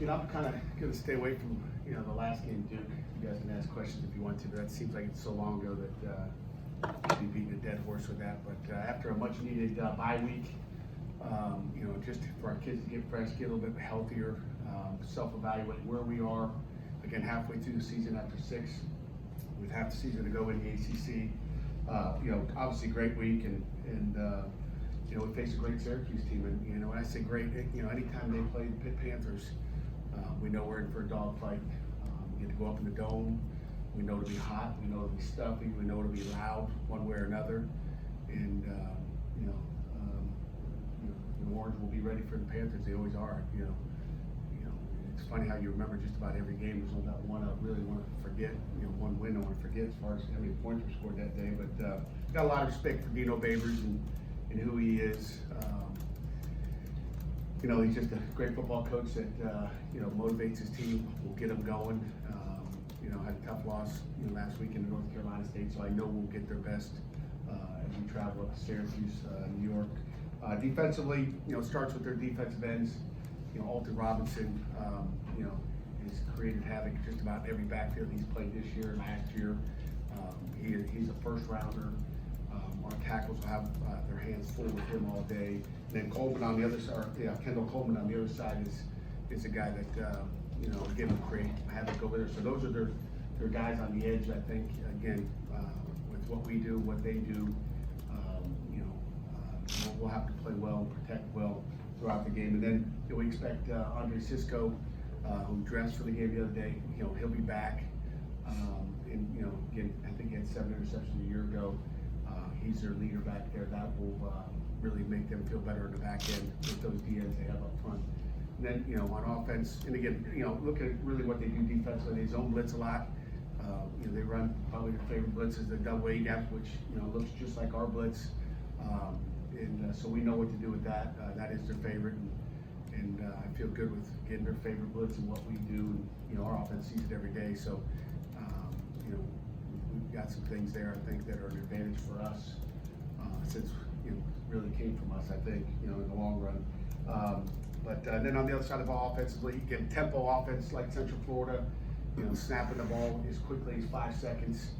I'm kind of going to stay away from, the last game, Duke. You guys can ask questions if you want to, but that seems like it's so long ago that we'd be beating a dead horse with that. But after a much-needed bye week, just for our kids to get fresh, get a little bit healthier, self-evaluate where we are. Again, halfway through the season after 6, with half the season to go in the ACC. Obviously great week, and we face a great Syracuse team. And when I say great, anytime they play the Pitt Panthers, we know we're in for a dogfight. We get to go up in the dome. We know it'll be hot. We know it'll be stuffy. We know it'll be loud one way or another. And the Orange will be ready for the Panthers. They always are. It's funny how you remember just about every game. There's only that one I really want to forget. One win I want to forget as far as how many points were scored that day. But got a lot of respect for Dino Babers and who he is. He's just a great football coach that motivates his team. Will get them going. Had a tough loss last week in North Carolina State, so I know we'll get their best as we travel up to Syracuse, New York. Defensively, starts with their defensive ends. Alton Robinson, has created havoc just about every backfield he's played this year and last year. He's a first rounder. Our tackles will have their hands full with him all day. And then Coleman on the other side, Kendall Coleman on the other side is a guy that again will create havoc over there. So those are their guys on the edge. I think again with what we do, what they do, we'll have to play well and protect well throughout the game. And then we expect Andre Cisco, who dressed for the game the other day. He'll be back. And again, I think he had 7 interceptions a year ago. He's their leader back there. That will really make them feel better in the back end with those DNs they have up front. And then on offense, and again, look at really what they do defensively. They zone blitz a lot. They run probably their favorite blitz is the double A gap, which looks just like our blitz. So we know what to do with that. That is their favorite, and I feel good with getting their favorite blitz and what we do. And, our offense sees it every day. So we've got some things there I think that are an advantage for us since really came from us. I think in the long run. But then on the other side of the ball, offensively, you get tempo offense like Central Florida. Snapping the ball as quickly as 5 seconds.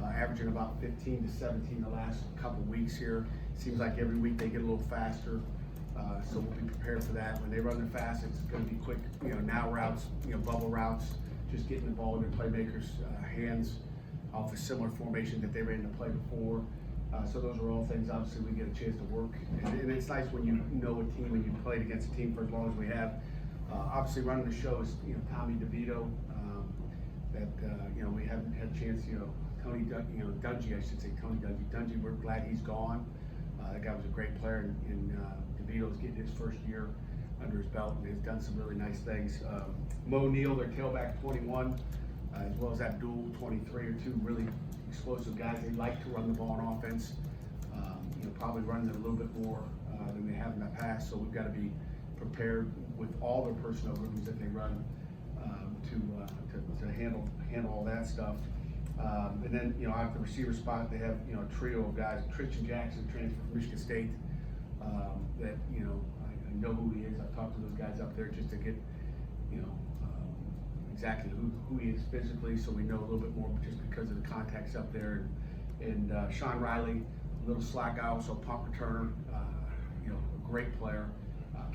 Averaging about 15 to 17 the last couple weeks here. Seems like every week they get a little faster, so we'll be prepared for that. When they run their fast, it's going to be quick, now routes, bubble routes, just getting the ball in their playmakers' hands off a similar formation that they ran to play before. So those are all things, obviously, we get a chance to work. And it's nice when you know a team and you've played against a team for as long as we have. Obviously, running the show is Tommy DeVito. That we haven't had a chance. Tony Dungy, I should say Tony Dungy. We're glad he's gone. That guy was a great player, and DeVito's getting his first year under his belt and has done some really nice things. Mo Neal, their tailback 21, as well as Abdul 23 are two really explosive guys. They like to run the ball on offense. Probably running it a little bit more than they have in the past. So we've got to be prepared with all their personnel rooms that they run to handle all that stuff. And then at the receiver spot they have a trio of guys. Tristan Jackson, transfer from Michigan State. That I know who he is. I've talked to those guys up there just to get exactly who he is physically, so we know a little bit more just because of the contacts up there. And Sean Riley, a little slack guy, also punt returner. A great player,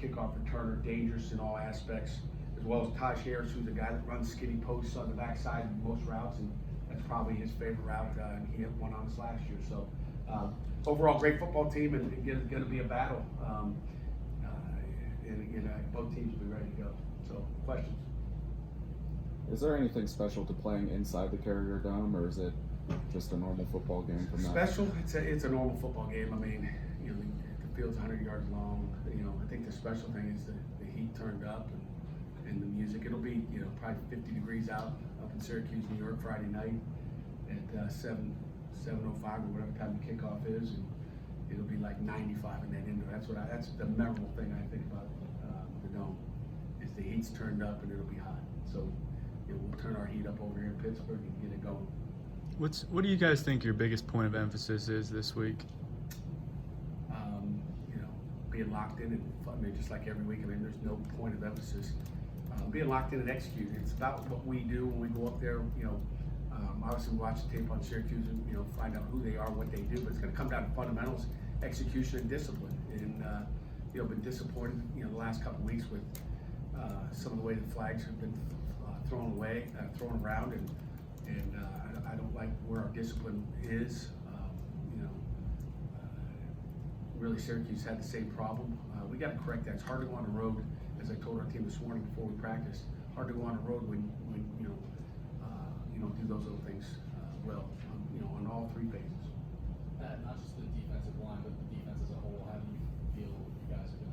kickoff returner, dangerous in all aspects. As well as Taj Harris, who's a guy that runs skinny posts on the backside in most routes, and that's probably his favorite route. And he had one on us last year. So overall, great football team, and it's going to be a battle. And both teams will be ready to go. So, questions? Is there anything special to playing inside the Carrier Dome, or is it just a normal football game from that? Special? It's a normal football game. I mean, the field's 100 yards long. I think the special thing is the heat turned up and the music. It'll be probably 50 degrees up in Syracuse, New York, Friday night at 7:05 or whatever time the kickoff is, and it'll be like 95 in that indoor. That's the memorable thing I think about the dome is the heat's turned up and it'll be hot. So we'll turn our heat up over here in Pittsburgh and get it going. What do you guys think your biggest point of emphasis is this week? Being locked in, and just like every week. I mean, there's no point of emphasis. being locked in and executing. It's about what we do when we go up there. Obviously we watch the tape on Syracuse and find out who they are, what they do. But it's going to come down to fundamentals, execution, and discipline. And been disappointed the last couple of weeks with some of the way the flags have been thrown around, and I don't like where our discipline is. Really, Syracuse had the same problem. We got to correct that. It's hard to go on the road, as I told our team this morning before we practiced. Hard to go on the road when you don't do those little things well. On all three phases. Not just the defensive line, but the defense as a whole. How do you feel you guys have been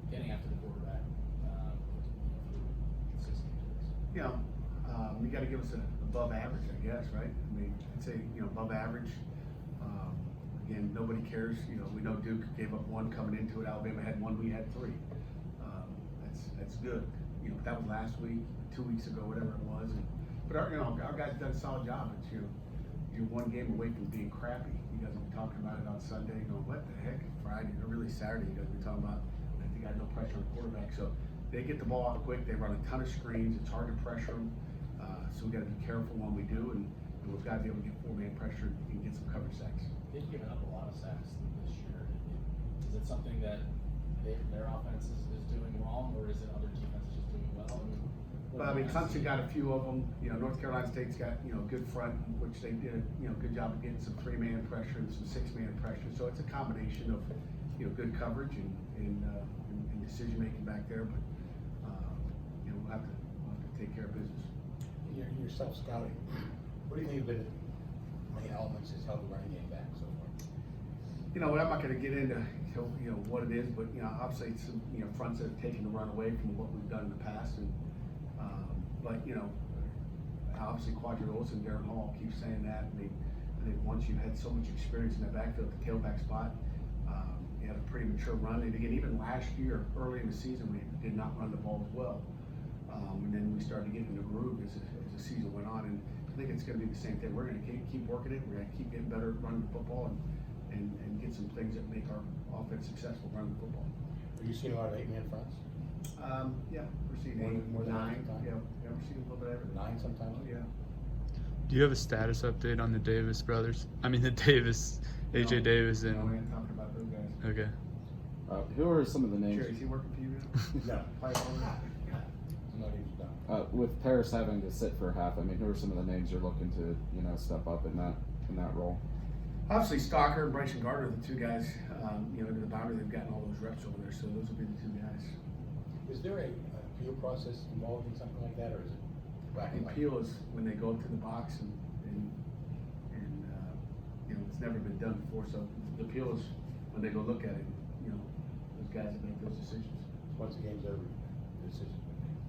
getting after the quarterback through consistent years? You got to give us an above average, I guess, right? I mean, I'd say above average. Again, nobody cares. We know Duke gave up one coming into it. Alabama had one. We had three. That's good. That was last week, 2 weeks ago, whatever it was. But our guys done a solid job. It's you're one game away from being crappy. You guys will be talking about it on Sunday. What the heck? Friday, or really Saturday, you guys will be talking about. I think I had no pressure on the quarterback. So they get the ball out quick. They run a ton of screens. It's hard to pressure them. So we got to be careful when we do, and we've got to be able to get four-man pressure and get some coverage sacks. They've given up a lot of sacks this year. Is it something that their offense is doing wrong, or is it other defenses just doing well? Clemson got a few of them. North Carolina State's got a good front, which they did a good job of getting some three-man pressure and some six-man pressure. So it's a combination of good coverage and decision making back there. But we'll have to take care of business. Your self-scouting, what do you think have been the main elements that's held the running game back so far? I'm not going to get into what it is, but obviously it's some fronts that have taken the run away from what we've done in the past, and obviously Quadros and Darren Hall keep saying that. I think once you've had so much experience in that backfield, the tailback spot, you had a pretty mature run. And again, even last year, early in the season, we did not run the ball as well. And then we started getting in the groove as the season went on. And I think it's going to be the same thing. We're going to keep working it. We're going to keep getting better at running the football and get some things that make our offense successful running the football. Are you seeing a lot of 8-man fronts? Yeah, we're seeing More than 9. sometimes? Yeah, we're seeing a little bit of everything. 9 sometimes? Oh, yeah. Do you have a status update on the Davis brothers? I mean, the Davis, AJ Davis, and No, we ain't talking about those guys. okay. Who are some of the names? Jerry, is he working for you now? No. Play over? No, he's done. With Paris having to sit for half, who are some of the names you're looking to step up in that role? Obviously, Stalker and Bryson Gardner are the two guys, into the boundary. They've gotten all those reps over there, so those will be the two guys. Is there a appeal process involved in something like that, or is it black and The white? appeal is when they go up to the box and it's never been done before. So the appeal is when they go look at it. Those guys that make those decisions. Once the game's over, the decision's been made.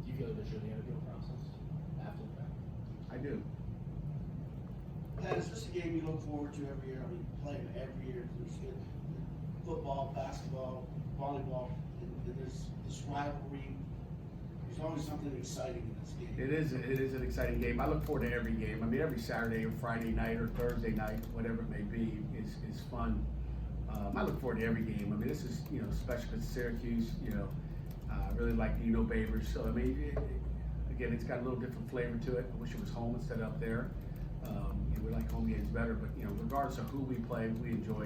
Do you feel that there should be an appeal process after the fact? I do. Pat, is this a game you look forward to every year? Playing every year. There's football, basketball, volleyball, and there's this rivalry. There's always something exciting in this game. It is an exciting game. I look forward to every game. Every Saturday or Friday night or Thursday night, whatever it may be, is fun. I look forward to every game. This is special because Syracuse. I really like Babers. So again, it's got a little different flavor to it. I wish it was home instead of up there. We like home games better, but regardless of who we play, we enjoy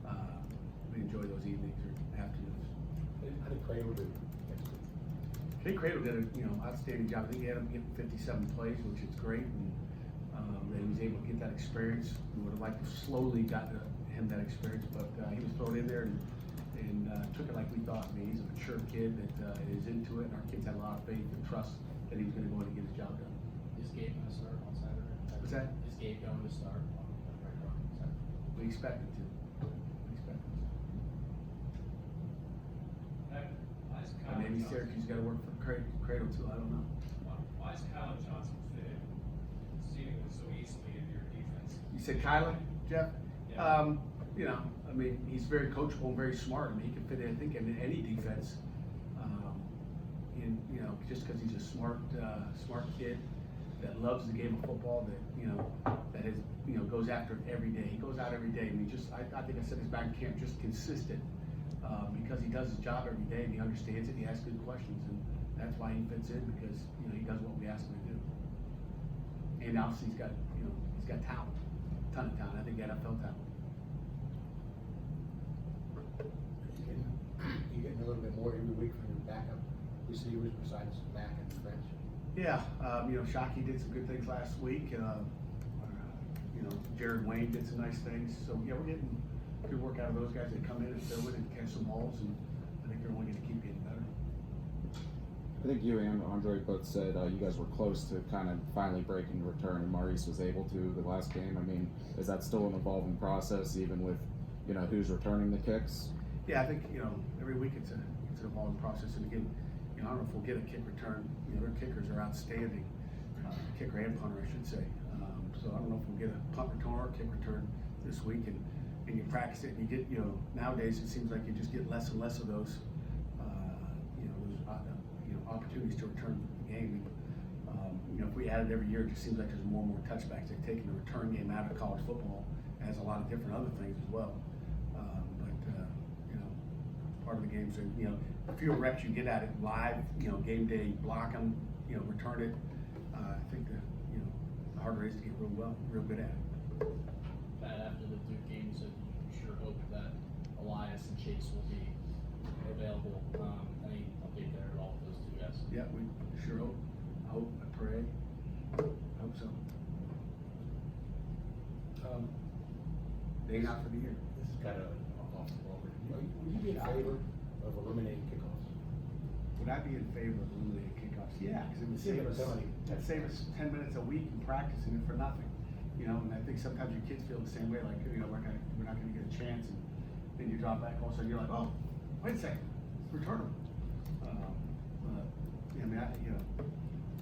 those evenings or afternoons. How did Cradle do? I think Cradle did an outstanding job. I think he had him get 57 plays, which is great, and that he was able to get that experience. We would have liked to slowly got him that experience, but he was thrown in there and took it like we thought. He's a mature kid that is into it, and our kids had a lot of faith and trust that he was going to go in and get his job done. Is Gabe going to start on Saturday? What's that? Is Gabe going to start on Saturday? We expect him to. And maybe Syracuse got to work for Cradle too. I don't know. Why is Kylan Johnson fit in seemingly so easily into your defense? You said Kylan, Jeff? Yeah. He's very coachable and very smart. he can fit in, I think, in any defense. Just because he's a smart kid that loves the game of football, that goes after it every day. He goes out every day. I think I said this back in camp, just consistent, because he does his job every day, and he understands it, and he asks good questions, and that's why he fits in, because, you know, he does what we ask him to do. And obviously he's got talent, ton of talent, I think NFL talent. You getting a little bit more every week from your backup receivers besides Mac and French? Yeah, you know, Shockey did some good things last week, you know, Jared Wayne did some nice things, so, yeah, we're getting good work out of those guys that come in and fill it and catch some balls, and I think they're only gonna keep getting better. I think you and Andre both said you guys were close to kind of finally breaking the return, and Maurice was able to the last game. I mean, is that still an evolving process, even with, you know, who's returning the kicks? Yeah, I think, you know, every week it's an evolving process, and again, you know, I don't know if we'll get a kick return, you know, their kickers are outstanding, kicker and punter, I should say. So I don't know if we'll get a punt return or kick return this week, and you practice it, and you get, you know, nowadays it seems like you just get less and less of those, opportunities to return the game. You know, if we added every year, it just seems like there's more and more touchbacks. They're taking the return game out of college football. It has a lot of different other things as well. You know, part of the games are, you know, the fewer reps you get at it live, you know, game day, block them, you know, return it. I think the harder it is to get real good at it. Pat, after the Duke game, you said you sure hope that Elias and Chase will be available. Any update there at all with those two guys? Yeah, we sure hope. I hope, I pray. I hope so. They not for the year. This is kind of off the ball. Would you be in favor of eliminating kickoffs? Would I be in favor of eliminating kickoffs? Yeah, because it would save us, that'd save us 10 minutes a week in practicing it for nothing. You know, and I think sometimes your kids feel the same way, like, you know, we're not gonna get a chance, and then you drop back, all of a sudden you're like, oh, wait a second, let's return them. I mean, you know,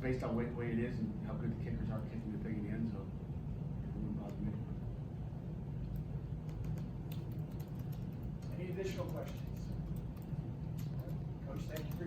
based on the way it is and how good the kickers are kicking the thing in the end zone, it wouldn't bother me. Any additional questions?